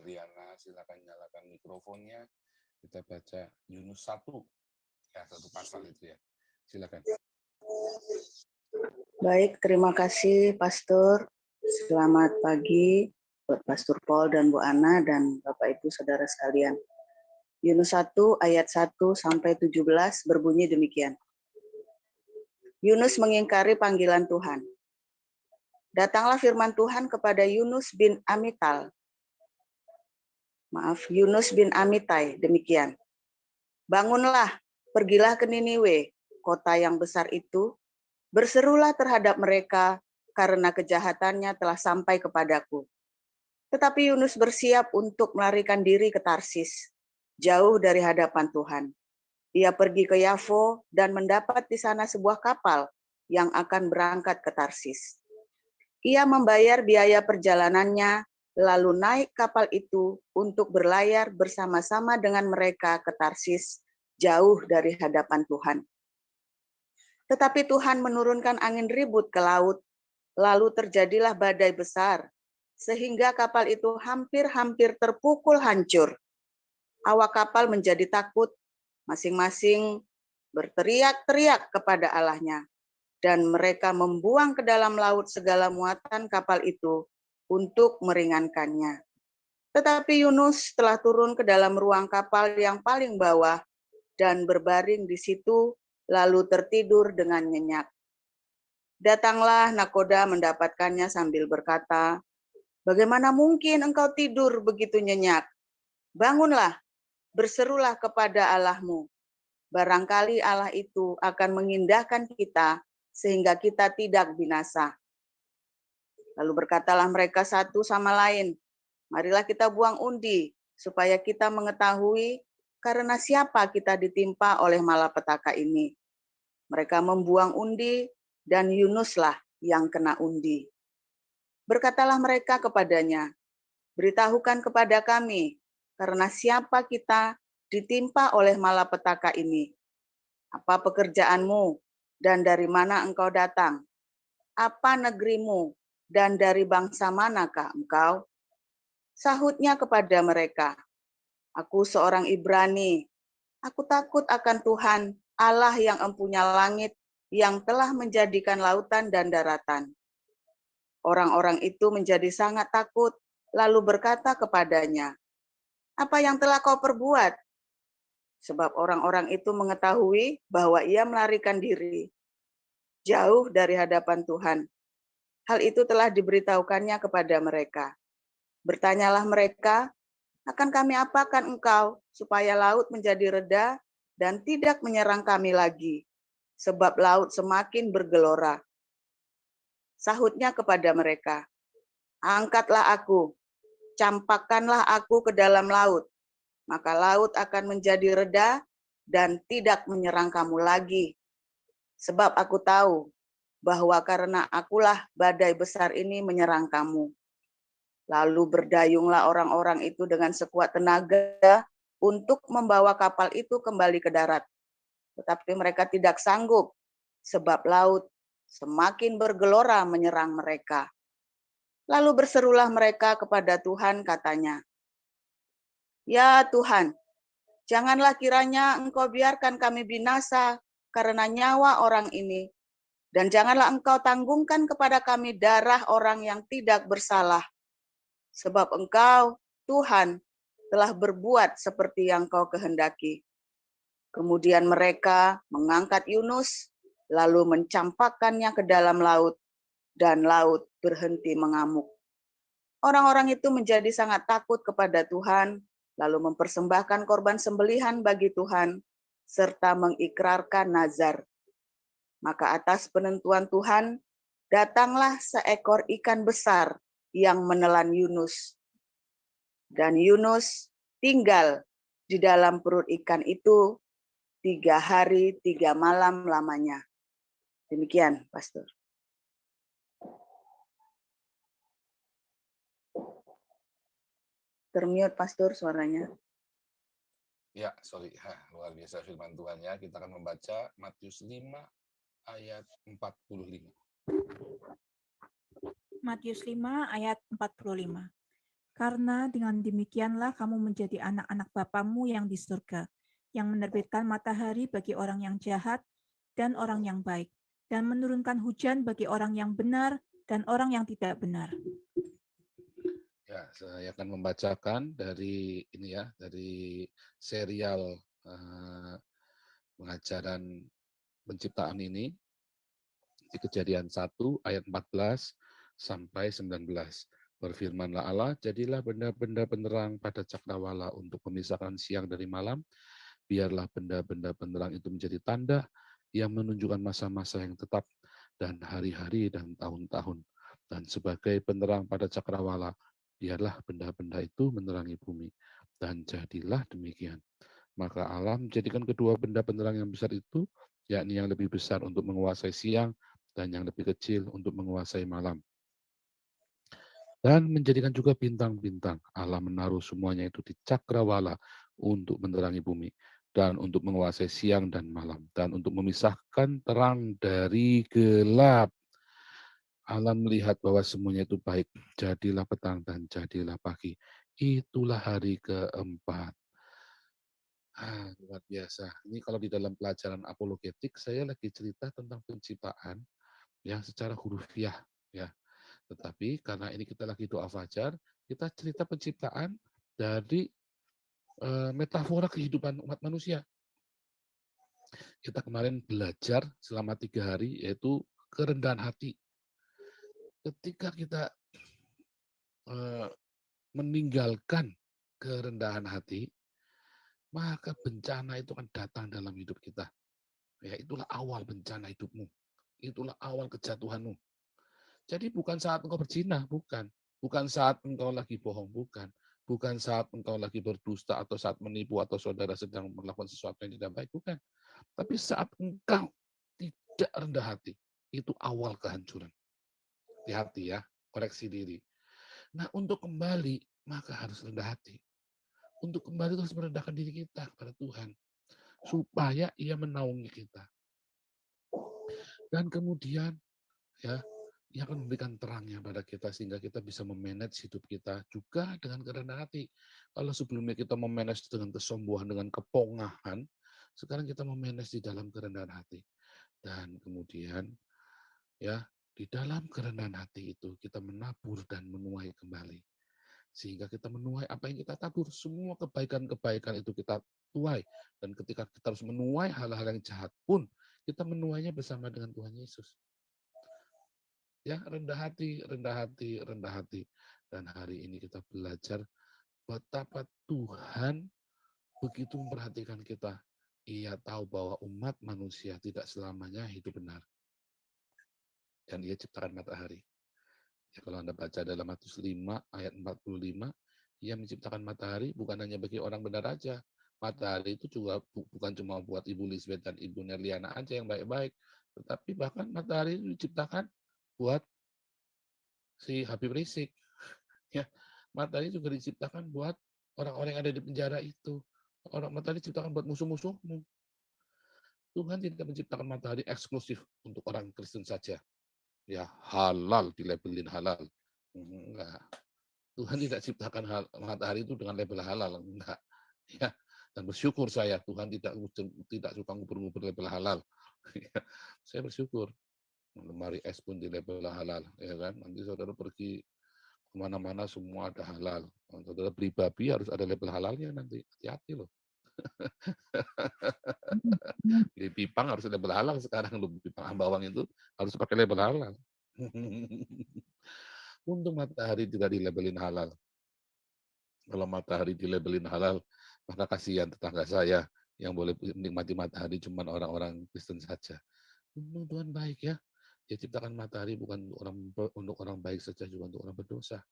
Liana, silakan nyalakan mikrofonnya. Kita baca Yunus 1, ya satu pasal itu ya. Silakan. Baik, terima kasih Pastor. Selamat pagi buat Pastor Paul dan Bu Ana dan Bapak Ibu Saudara sekalian. Yunus 1 ayat 1 sampai 17 berbunyi demikian. Yunus mengingkari panggilan Tuhan. Datanglah firman Tuhan kepada Yunus bin Amitai, demikian. Bangunlah, pergilah ke Niniwe, kota yang besar itu, berserulah terhadap mereka karena kejahatannya telah sampai kepadaku. Tetapi Yunus bersiap untuk melarikan diri ke Tarsis, jauh dari hadapan Tuhan. Ia pergi ke Yafo dan mendapat di sana sebuah kapal yang akan berangkat ke Tarsis. Ia membayar biaya perjalanannya, lalu naik kapal itu untuk berlayar bersama-sama dengan mereka ke Tarsis, jauh dari hadapan Tuhan. Tetapi Tuhan menurunkan angin ribut ke laut, lalu terjadilah badai besar, sehingga kapal itu hampir-hampir terpukul hancur. Awak kapal menjadi takut, masing-masing berteriak-teriak kepada Allahnya, dan mereka membuang ke dalam laut segala muatan kapal itu untuk meringankannya. Tetapi Yunus telah turun ke dalam ruang kapal yang paling bawah dan berbaring di situ, lalu tertidur dengan nyenyak. Datanglah nakoda mendapatkannya sambil berkata, "Bagaimana mungkin engkau tidur begitu nyenyak? Bangunlah, berserulah kepada Allahmu. Barangkali Allah itu akan mengindahkan kita sehingga kita tidak binasa." Lalu berkatalah mereka satu sama lain, "Marilah kita buang undi supaya kita mengetahui karena siapa kita ditimpa oleh malapetaka ini." Mereka membuang undi dan Yunuslah yang kena undi. Berkatalah mereka kepadanya, "Beritahukan kepada kami karena siapa kita ditimpa oleh malapetaka ini. Apa pekerjaanmu dan dari mana engkau datang? Apa negerimu dan dari bangsa manakah engkau?" Sahutnya kepada mereka, "Aku seorang Ibrani. Aku takut akan Tuhan, Allah yang empunya langit, yang telah menjadikan lautan dan daratan." Orang-orang itu menjadi sangat takut, lalu berkata kepadanya, "Apa yang telah kau perbuat?" Sebab orang-orang itu mengetahui bahwa ia melarikan diri jauh dari hadapan Tuhan. Hal itu telah diberitahukannya kepada mereka. Bertanyalah mereka, "Akan kami apakan engkau supaya laut menjadi reda dan tidak menyerang kami lagi, sebab laut semakin bergelora?" Sahutnya kepada mereka, "Angkatlah aku, campakkanlah aku ke dalam laut, maka laut akan menjadi reda dan tidak menyerang kamu lagi. Sebab aku tahu bahwa karena akulah badai besar ini menyerang kamu." Lalu berdayunglah orang-orang itu dengan sekuat tenaga untuk membawa kapal itu kembali ke darat. Tetapi mereka tidak sanggup, sebab laut semakin bergelora menyerang mereka. Lalu berserulah mereka kepada Tuhan, katanya, "Ya Tuhan, janganlah kiranya Engkau biarkan kami binasa karena nyawa orang ini, dan janganlah Engkau tanggungkan kepada kami darah orang yang tidak bersalah. Sebab Engkau, Tuhan, telah berbuat seperti yang Kau kehendaki." Kemudian mereka mengangkat Yunus, lalu mencampakkannya ke dalam laut, dan laut berhenti mengamuk. Orang-orang itu menjadi sangat takut kepada Tuhan, lalu mempersembahkan korban sembelihan bagi Tuhan, serta mengikrarkan nazar. Maka atas penentuan Tuhan, datanglah seekor ikan besar yang menelan Yunus. Dan Yunus tinggal di dalam perut ikan itu 3 hari 3 malam lamanya. Demikian, Pastor. Termute, Pastor, suaranya. Ya, sorry. Luar biasa firman Tuhan ya. Kita akan membaca Matius 5 ayat 45. Matius 5 ayat 45. Karena dengan demikianlah kamu menjadi anak-anak Bapamu yang di surga, yang menerbitkan matahari bagi orang yang jahat dan orang yang baik, dan menurunkan hujan bagi orang yang benar dan orang yang tidak benar. Ya, saya akan membacakan dari ini ya, dari serial pengajaran penciptaan ini di Kejadian 1 ayat 14 sampai 19. Berfirmanlah Allah, jadilah benda-benda penerang pada cakrawala untuk memisahkan siang dari malam. Biarlah benda-benda penerang itu menjadi tanda yang menunjukkan masa-masa yang tetap dan hari-hari dan tahun-tahun. Dan sebagai penerang pada cakrawala, biarlah benda-benda itu menerangi bumi. Dan jadilah demikian. Maka Allah menjadikan kedua benda penerang yang besar itu, yakni yang lebih besar untuk menguasai siang dan yang lebih kecil untuk menguasai malam. Dan menjadikan juga bintang-bintang. Allah menaruh semuanya itu di cakrawala untuk menerangi bumi dan untuk menguasai siang dan malam dan untuk memisahkan terang dari gelap. Allah melihat bahwa semuanya itu baik. Jadilah petang dan jadilah pagi. Itulah hari keempat. Luar biasa. Ini kalau di dalam pelajaran apologetik, saya lagi cerita tentang penciptaan yang secara hurufiah, ya. Tetapi karena ini kita lagi doa fajar, kita cerita penciptaan dari metafora kehidupan umat manusia. Kita kemarin belajar selama 3 hari, yaitu kerendahan hati. Ketika kita meninggalkan kerendahan hati, maka bencana itu akan datang dalam hidup kita. Ya, itulah awal bencana hidupmu. Itulah awal kejatuhanmu. Jadi bukan saat engkau berzina, bukan. Bukan saat engkau lagi bohong, bukan. Bukan saat engkau lagi berdusta atau saat menipu atau saudara sedang melakukan sesuatu yang tidak baik, bukan. Tapi saat engkau tidak rendah hati, itu awal kehancuran. Hati-hati ya, koreksi diri. Nah, untuk kembali, maka harus rendah hati. Untuk kembali harus merendahkan diri kita kepada Tuhan. Supaya ia menaungi kita. Dan kemudian, ya, ia akan memberikan terangnya pada kita sehingga kita bisa memanage hidup kita juga dengan kerendahan hati. Kalau sebelumnya kita memanage dengan kesombongan, dengan kepongahan, sekarang kita memanage di dalam kerendahan hati. Dan kemudian ya, di dalam kerendahan hati itu kita menabur dan menuai kembali. Sehingga kita menuai apa yang kita tabur, semua kebaikan-kebaikan itu kita tuai. Dan ketika kita harus menuai hal-hal yang jahat pun, kita menuainya bersama dengan Tuhan Yesus. Ya, rendah hati, rendah hati, rendah hati. Dan hari ini kita belajar betapa Tuhan begitu memperhatikan kita. Ia tahu bahwa umat manusia tidak selamanya hidup benar. Dan ia ciptakan matahari. Ya, kalau Anda baca dalam Matius 5 ayat 45, ia menciptakan matahari bukan hanya bagi orang benar aja. Matahari itu juga bukan cuma buat Ibu Lisbeth dan Ibu Nerliana aja yang baik-baik. Tetapi bahkan matahari itu diciptakan buat si Habib Rizik. Ya, matahari juga diciptakan buat orang-orang yang ada di penjara itu. Matahari diciptakan buat musuh-musuhmu. Tuhan tidak menciptakan matahari eksklusif untuk orang Kristen saja. Ya, halal, dilabelin halal. Enggak. Tuhan tidak ciptakan matahari itu dengan label halal, enggak. Ya, dan bersyukur saya Tuhan tidak suka ngubur-ngubur label halal. Saya bersyukur. Lemari es pun di label halal, ya kan? Nanti saudara pergi kemana-mana semua ada halal. Saudara beli babi harus ada label halalnya nanti. Hati-hati loh. Beli pipang harus ada label halal sekarang loh. Pipang bawang itu harus pakai label halal. Untung matahari tidak dilabelin halal. Kalau matahari dilabelin halal, maka kasihan tetangga saya yang boleh menikmati matahari cuma orang-orang Kristen saja. Untung Tuhan baik ya. Dia ciptakan matahari bukan untuk orang baik saja, juga untuk orang berdosa.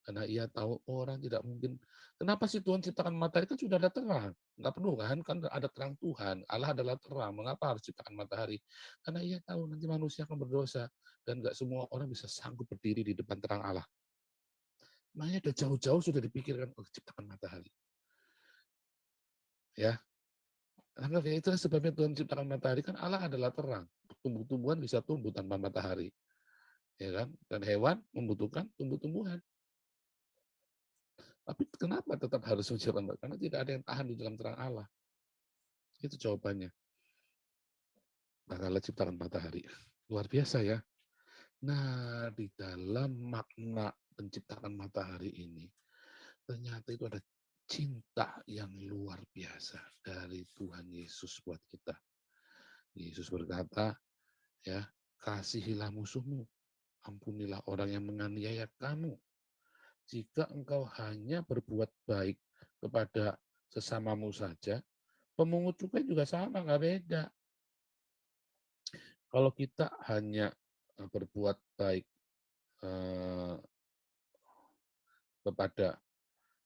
Karena ia tahu orang tidak mungkin. Kenapa sih Tuhan ciptakan matahari? Kan sudah ada terang. Nggak perlu kan? Kan ada terang Tuhan. Allah adalah terang. Mengapa harus ciptakan matahari? Karena ia tahu nanti manusia akan berdosa. Dan nggak semua orang bisa sanggup berdiri di depan terang Allah. Makanya dari jauh-jauh sudah dipikirkan ciptakan matahari. Ya, karena itu sebabnya Tuhan ciptakan matahari, kan Allah adalah terang. Tumbuh-tumbuhan bisa tumbuh tanpa matahari. Ya kan? Dan hewan membutuhkan tumbuh-tumbuhan. Tapi kenapa tetap harus menjauhkan? Karena tidak ada yang tahan di dalam terang Allah. Itu jawabannya. Maka Allah ciptakan matahari. Luar biasa ya. Nah, di dalam makna penciptaan matahari ini, ternyata itu ada cinta yang luar biasa dari Tuhan Yesus buat kita. Yesus berkata, ya, kasihilah musuhmu, ampunilah orang yang menganiaya kamu. Jika engkau hanya berbuat baik kepada sesamamu saja, pemungut cukai juga sama, nggak beda. Kalau kita hanya berbuat baik kepada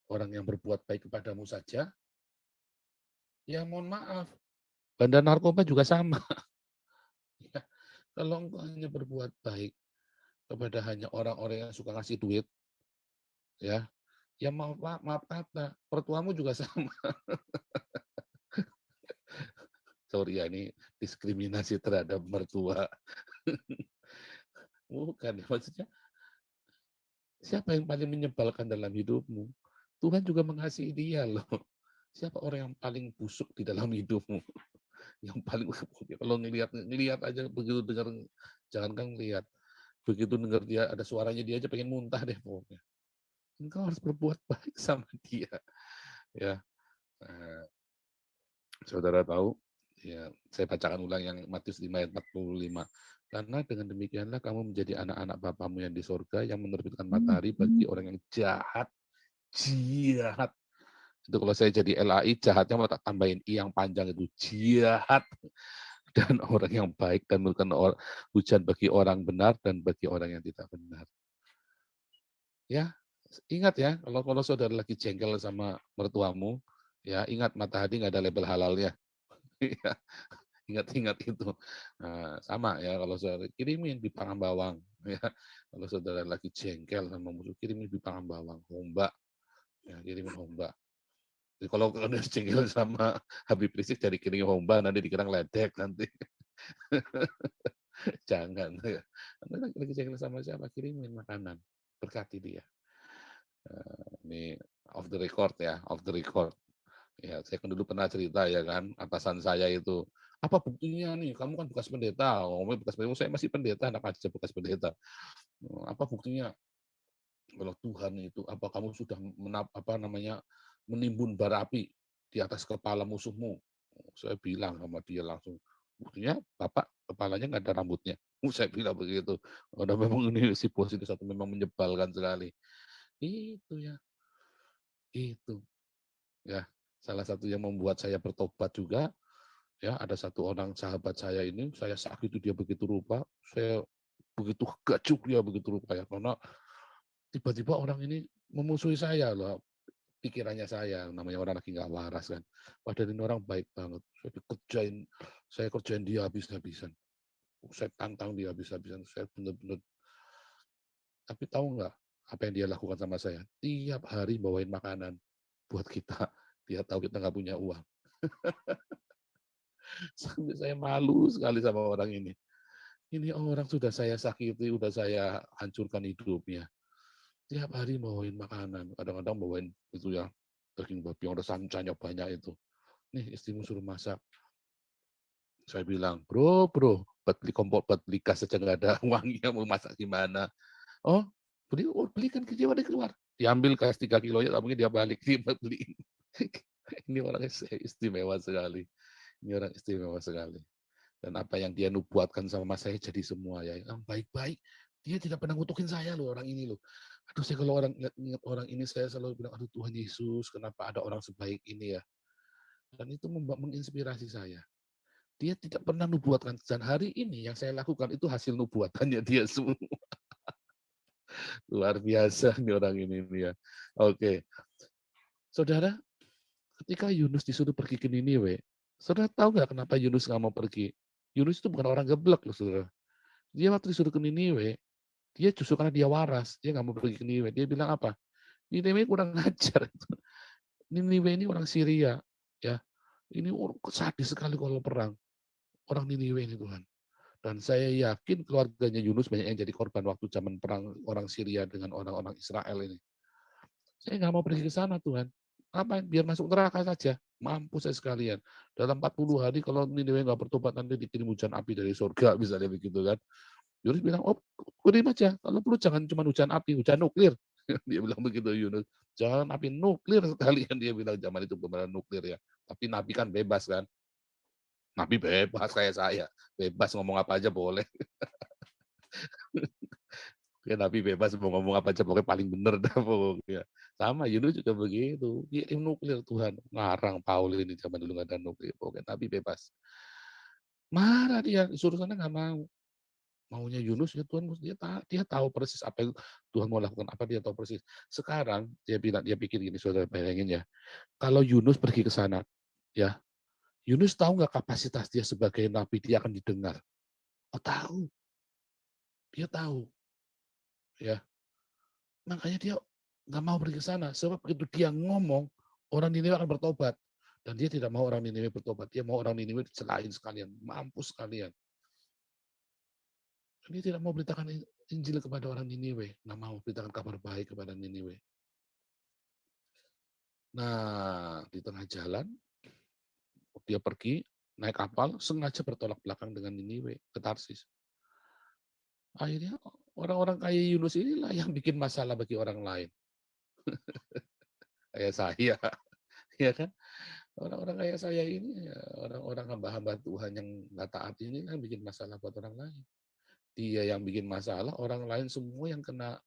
orang yang berbuat baik kepadamu saja, ya mohon maaf, bandar narkoba juga sama. Ya, kalau engkau hanya berbuat baik kepada hanya orang-orang yang suka ngasih duit, ya, ya maaf, maaf kata, pertuamu juga sama. Sorry ya, ini diskriminasi terhadap mertua. Bukan, maksudnya siapa yang paling menyebalkan dalam hidupmu? Tuhan juga mengasihi dia loh. Siapa orang yang paling busuk di dalam hidupmu? Yang paling kalau ngelihat aja begitu dengar, jangankan ngelihat, begitu dengar dia ada suaranya dia aja pengen muntah deh pokoknya. Engkau harus berbuat baik sama dia. Ya, saudara tahu, ya saya bacakan ulang yang Matius 5 ayat 45. Karena dengan demikianlah kamu menjadi anak-anak Bapamu yang di sorga yang menerbitkan matahari bagi orang yang jahat. Itu kalau saya jadi LAI, jahatnya mau tak tambahin I yang panjang itu, jahat. Dan orang yang baik dan memberikan hujan bagi orang benar dan bagi orang yang tidak benar. Ya, ingat ya, kalau saudara lagi jengkel sama mertuamu, ya ingat matahari nggak ada label halalnya. Ya, ingat itu. Nah, sama ya kalau saudara kirimin di bawang, ya. Kalau saudara lagi jengkel sama musuh, kirimin di bawang, homba, ya kirimin homba. Jadi kalau kalian jengkel sama Habib Rizik jadi kirim homba, nanti dikira ngeledek nanti. Jangan. Ya. Anda lagi jengkel sama siapa, kirimin makanan, berkati dia. Ini off the record ya, off the record. Ya, saya kan dulu pernah cerita ya kan, atasan saya itu, apa buktinya nih, kamu kan bekas pendeta, ngomongnya bekas pendeta, saya masih pendeta, anak aja bekas pendeta. Apa buktinya? Kalau Tuhan itu, apa kamu sudah menimbun bara api di atas kepala musuhmu? Saya bilang sama dia langsung, buktinya Bapak kepalanya nggak ada rambutnya. Saya bilang begitu. Udah memang ini si bos itu satu memang menyebalkan sekali. Itu ya, itu ya. Salah satu yang membuat saya bertobat juga, ya ada satu orang sahabat saya ini, saya sakiti dia begitu rupa, saya begitu gajuk dia begitu rupa ya, karena tiba-tiba orang ini memusuhi saya loh, pikirannya saya, namanya orang lagi nggak waras kan. Padahal ini orang baik banget, saya kerjain dia habis-habisan, saya tantang dia habis-habisan, saya benar-benar. Tapi tahu nggak apa yang dia lakukan sama saya? Tiap hari bawain makanan buat kita, dia tahu kita nggak punya uang. Sampai saya malu sekali sama orang ini. Ini orang sudah saya sakiti, sudah saya hancurkan hidupnya. Tiap hari bawain makanan, kadang-kadang bawain itu ya, daging babi yang sancanya banyak itu. Nih istrimu suruh masak. Saya bilang, bro, buat beli kompor, buat beli gas saja nggak ada uangnya, mau masak gimana? Oh, belikan ke dia keluar. Diambil gas 3 kilo, ya mungkin dia balik, dia beli. Ini orang istimewa sekali. Ini orang istimewa sekali. Dan apa yang dia nubuatkan sama saya jadi semua ya. Yang baik-baik, dia tidak pernah ngutukin saya loh, orang ini loh. Aduh, saya kalau ingat orang ini, saya selalu bilang, aduh Tuhan Yesus, kenapa ada orang sebaik ini ya. Dan itu menginspirasi saya. Dia tidak pernah nubuatkan, dan hari ini yang saya lakukan itu hasil nubuatannya dia semua. Luar biasa nih orang ini ya. Oke. Saudara, ketika Yunus disuruh pergi ke Niniwe, saudara tahu nggak kenapa Yunus nggak mau pergi? Yunus itu bukan orang geblek loh, saudara. Dia waktu disuruh ke Niniwe, dia justru karena dia waras, dia nggak mau pergi ke Niniwe. Dia bilang apa? Niniwe kurang ajar. Niniwe ini orang Syria, ya. Ini sadis sekali kalau perang. Orang Niniwe ini Tuhan. Dan saya yakin keluarganya Yunus banyak yang jadi korban waktu zaman perang orang Syria dengan orang-orang Israel ini. Saya nggak mau pergi ke sana Tuhan. Apa? Biar masuk neraka saja. Mampus saya sekalian. Dalam 40 hari kalau Niniwe nggak bertobat nanti dikirim hujan api dari surga, misalnya begitu kan. Yunus bilang, oh kirim aja. Kalau perlu jangan cuma hujan api, hujan nuklir. Dia bilang begitu Yunus. Jangan api nuklir sekalian, dia bilang zaman itu benar nuklir ya. Tapi Nabi kan bebas kan. Nabi bebas kayak saya. Bebas ngomong apa aja boleh. Ya, Nabi bebas mau ngomong apa aja pokoknya paling bener dah pokoknya. Sama Yunus juga begitu. Kirim nuklir Tuhan. Ngarang Paul ini zaman dulu nggak ada nuklir. Pokoknya Nabi bebas. Marah dia, disuruh sana nggak mau. Maunya Yunus ya Tuhan, dia tahu persis apa yang Tuhan mau lakukan, apa dia tahu persis. Sekarang dia bilang, dia pikir gini, saudara bayangin ya, kalau Yunus pergi ke sana, ya Yunus tahu nggak kapasitas dia sebagai nabi, dia akan didengar. Oh tahu, dia tahu, ya makanya dia nggak mau pergi ke sana. Sebab begitu dia ngomong, orang Niniwe akan bertobat. Dan dia tidak mau orang Niniwe bertobat, dia mau orang Niniwe dicelain sekalian, mampus sekalian. Dia tidak mau beritakan Injil kepada orang Niniwe, nggak mau beritakan kabar baik kepada Niniwe. Nah, di tengah jalan, dia pergi, naik kapal, sengaja bertolak belakang dengan Niniwe ke Tarsis. Akhirnya orang-orang kayak Yunus inilah yang bikin masalah bagi orang lain. Kayak saya, ya kan? Orang-orang kayak saya ini, ya, orang-orang hamba-hamba Tuhan yang nggak taat ini kan bikin masalah buat orang lain. Dia yang bikin masalah, orang lain semua yang kena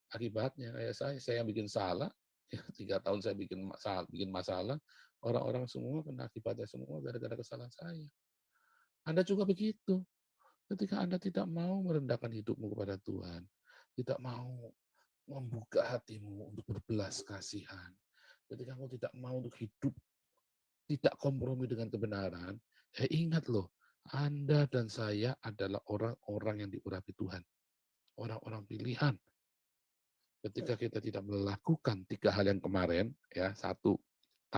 akibatnya. Kayak saya yang bikin salah, ya, 3 tahun saya bikin masalah, orang-orang semua kena akibatnya semua gara-gara kesalahan saya. Anda juga begitu. Ketika Anda tidak mau merendahkan hidupmu kepada Tuhan, tidak mau membuka hatimu untuk berbelas kasihan, ketika kamu tidak mau untuk hidup, tidak kompromi dengan kebenaran, ingat loh, Anda dan saya adalah orang-orang yang diurapi Tuhan. Orang-orang pilihan. Ketika kita tidak melakukan 3 hal yang kemarin, ya, 1,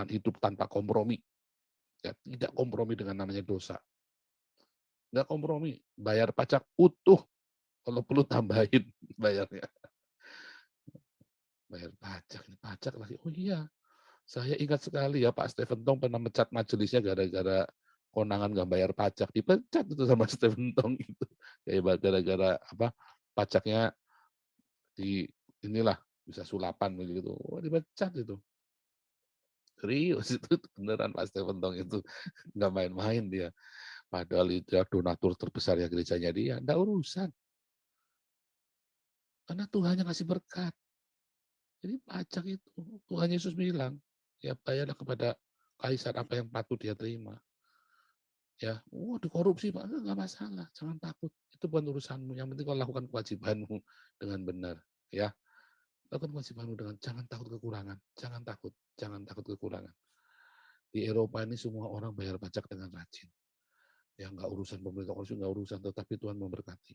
hidup tanpa kompromi. Ya, tidak kompromi dengan namanya dosa. Nggak kompromi, bayar pajak utuh, kalau perlu tambahin bayarnya. Bayar pajak, ini pajak lagi. Oh iya, saya ingat sekali ya Pak Stephen Tong pernah mecat majelisnya gara-gara konangan nggak bayar pajak. Dipecat itu sama Stephen Tong itu. Kayak gara-gara apa pajaknya di inilah bisa sulapan begitu. Oh, dipecat itu. Serius itu beneran Pak Stephen Tong itu nggak main-main dia. Padahal itu donatur terbesar ya gerejanya dia, nggak urusan. Karena Tuhan yang kasih berkat. Jadi pajak itu, Tuhan Yesus bilang, ya bayarlah kepada kaisar apa yang patut dia terima. Ya, dikorupsi Pak, enggak masalah, jangan takut. Itu bukan urusanmu, yang penting kau lakukan kewajibanmu dengan benar. Ya, lakukan kewajibanmu dengan jangan takut kekurangan, jangan takut kekurangan. Di Eropa ini semua orang bayar pajak dengan rajin. Ya, enggak urusan pemerintah, enggak urusan, tetapi Tuhan memberkati.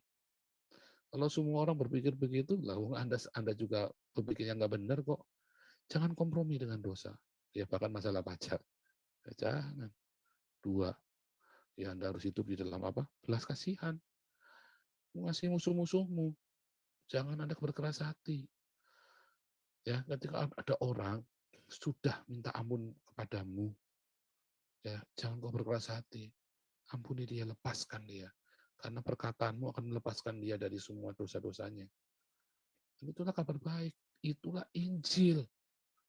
Kalau semua orang berpikir begitu, lah Anda juga berpikir yang nggak benar kok. Jangan kompromi dengan dosa. Ya bahkan masalah pajak. Ya, jangan. 2, ya Anda harus hidup di dalam apa? Belas kasihan. Mengasihi musuh-musuhmu. Jangan Anda berkeras hati. Ya, ketika ada orang sudah minta ampun kepadamu, ya jangan kau berkeras hati. Ampuni dia, lepaskan dia. Karena perkataanmu akan melepaskan dia dari semua dosa-dosanya. Itulah kabar baik. Itulah Injil.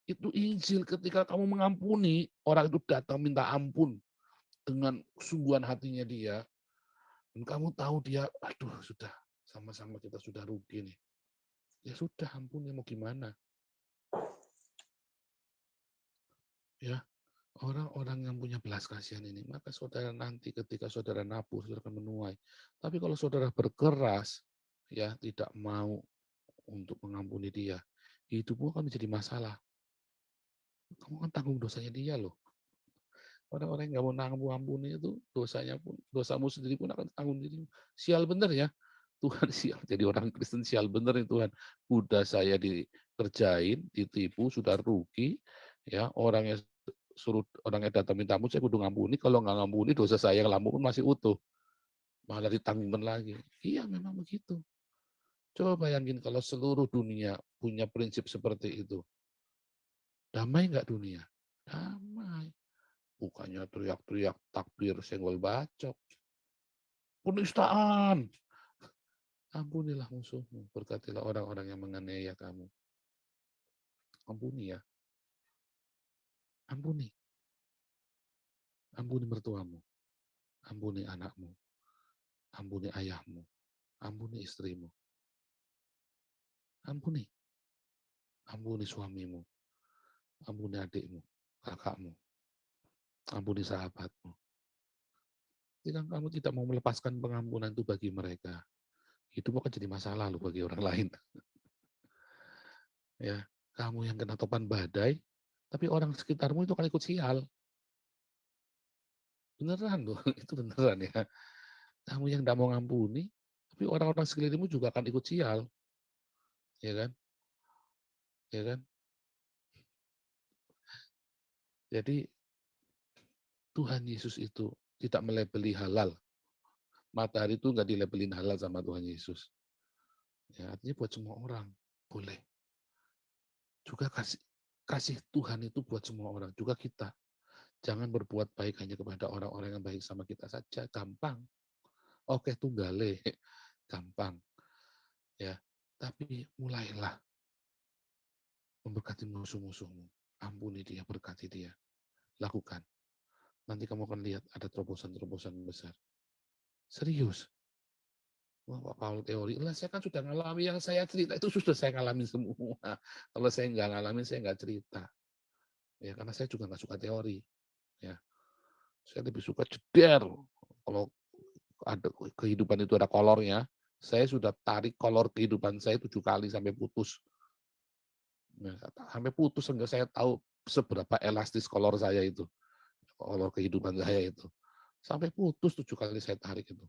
Itu Injil ketika kamu mengampuni, orang itu datang minta ampun dengan sungguhan hatinya dia. Dan kamu tahu dia, aduh sudah, sama-sama kita sudah rugi nih. Ya sudah, ampuni mau gimana. Ya, orang-orang yang punya belas kasihan ini, maka saudara nanti ketika saudara nabur, saudara akan menuai. Tapi kalau saudara berkeras, ya tidak mau untuk mengampuni dia, hidupmu akan menjadi masalah. Kamu kan tanggung dosanya dia loh. Orang-orang yang nggak mau ampuni itu dosanya pun, dosamu sendiri pun akan tanggung dirimu. Sial bener ya, Tuhan sial. Jadi orang Kristen sial bener nih Tuhan. Udah saya dikerjain, ditipu, sudah rugi, ya orangnya orangnya datang minta ampun, saya kudu ngampuni. Kalau nggak ngampuni, dosa saya yang lama pun masih utuh. Malah ditanggung lagi. Iya memang begitu. Coba bayangin kalau seluruh dunia punya prinsip seperti itu. Damai nggak dunia? Damai. Bukannya teriak-teriak takbir senggol bacok. Penistaan. Ampunilah musuhmu. Berkatilah orang-orang yang menganiaya kamu. Ampuni ya. Ampuni. Ampuni mertuamu. Ampuni anakmu. Ampuni ayahmu. Ampuni istrimu. Ampuni. Ampuni suamimu. Ampuni adikmu. Kakakmu. Ampuni sahabatmu. Jika kamu tidak mau melepaskan pengampunan itu bagi mereka, itu akan jadi masalah loh bagi orang lain. Ya, kamu yang kena topan badai, tapi orang sekitarmu itu akan ikut sial. Beneran loh, itu beneran ya. Kamu yang tidak mau ngampuni, tapi orang-orang sekelilingmu juga akan ikut sial. Ya kan? Ya kan? Jadi Tuhan Yesus itu tidak melebeli halal. Matahari itu nggak dilabelin halal sama Tuhan Yesus. Ya, artinya buat semua orang boleh. Juga kasih Tuhan itu buat semua orang, juga kita. Jangan berbuat baik hanya kepada orang-orang yang baik sama kita saja, gampang. Oke, tunggale, gampang. Ya, tapi mulailah memberkati musuh-musuhmu. Ampuni dia, berkati dia. Lakukan. Nanti kamu akan lihat ada terobosan-terobosan besar. Serius. Wah, Pak Paul teori. Lah, saya kan sudah ngalami yang saya cerita itu sudah saya ngalamin semua. Kalau saya nggak ngalamin, saya nggak cerita. Ya, karena saya juga nggak suka teori. Ya, saya lebih suka jeder. Kalau ada kehidupan itu ada kolornya, saya sudah tarik kolor kehidupan saya 7 kali sampai putus. Nah, sampai putus sehingga saya tahu seberapa elastis kolor saya itu. Kolor kehidupan saya itu. Sampai putus 7 kali saya tarik itu.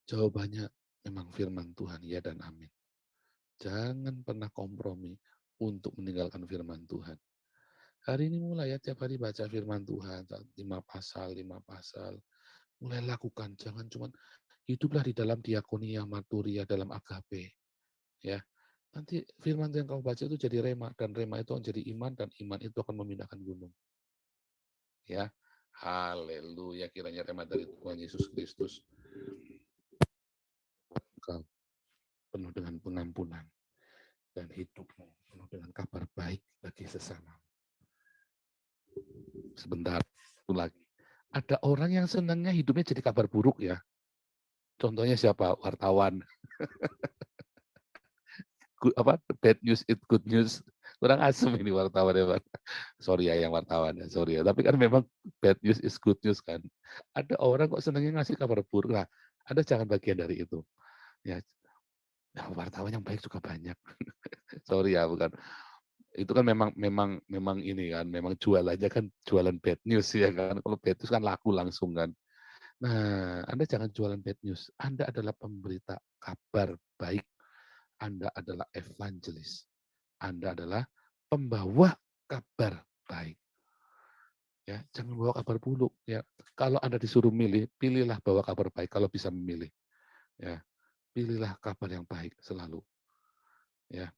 Jawabannya memang firman Tuhan, ya dan amin. Jangan pernah kompromi untuk meninggalkan firman Tuhan. Hari ini mulai ya, tiap hari baca firman Tuhan, 5 pasal, 5 pasal. Mulai lakukan, jangan cuma hiduplah di dalam diakonia, maturia, dalam agape. Ya, nanti firman yang kamu baca itu jadi rema, dan rema itu akan jadi iman, dan iman itu akan memindahkan gunung. Ya, haleluya, kiranya rema dari Tuhan Yesus Kristus engkau penuh dengan pengampunan, dan hidupmu penuh dengan kabar baik bagi sesama. Sebentar, itu lagi. Ada orang yang senangnya hidupnya jadi kabar buruk ya. Contohnya siapa? Wartawan. Bad news it good news. Kurang asem ini wartawan ya, Pak. Sorry ya yang wartawan ya, sorry ya. Tapi kan memang bad news is good news kan. Ada orang kok senangnya ngasih kabar buruk. Nah, Anda jangan bagian dari itu. Ya, nah, wartawan yang baik juga banyak. Sorry ya, bukan. Itu kan memang ini kan, memang jualannya kan jualan bad news ya kan. Kalau bad news kan laku langsung kan. Nah, Anda jangan jualan bad news. Anda adalah pemberita kabar baik. Anda adalah evangelis. Anda adalah pembawa kabar baik. Ya, jangan bawa kabar buruk ya. Kalau Anda disuruh milih, pilihlah bawa kabar baik kalau bisa memilih. Ya, pilihlah kabar yang baik selalu. Ya.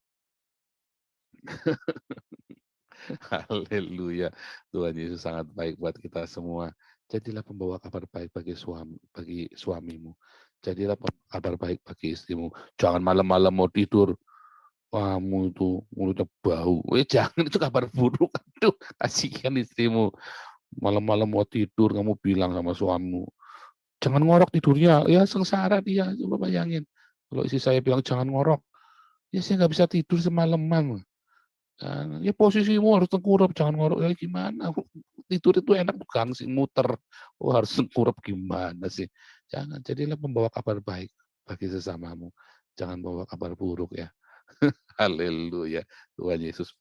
Haleluya. Tuhan Yesus sangat baik buat kita semua. Jadilah pembawa kabar baik bagi suamimu. Jadilah kabar baik bagi istrimu. Jangan malam-malam mau tidur, kamu itu mulutnya bau. Jangan, itu kabar buruk. Aduh, kasihan istrimu. Malam-malam mau tidur, kamu bilang sama suamimu, jangan ngorok tidurnya. Ya sengsara dia, coba bayangin. Kalau istri saya bilang jangan ngorok, ya saya nggak bisa tidur semalaman. Ya posisimu harus tengkurap, jangan ngorok. Ya gimana? Tidur itu enak bukan sih, muter. Oh harus tengkurap gimana sih? Jangan, jadilah pembawa kabar baik bagi sesamamu. Jangan bawa kabar buruk ya. Haleluya. Tuhan Yesus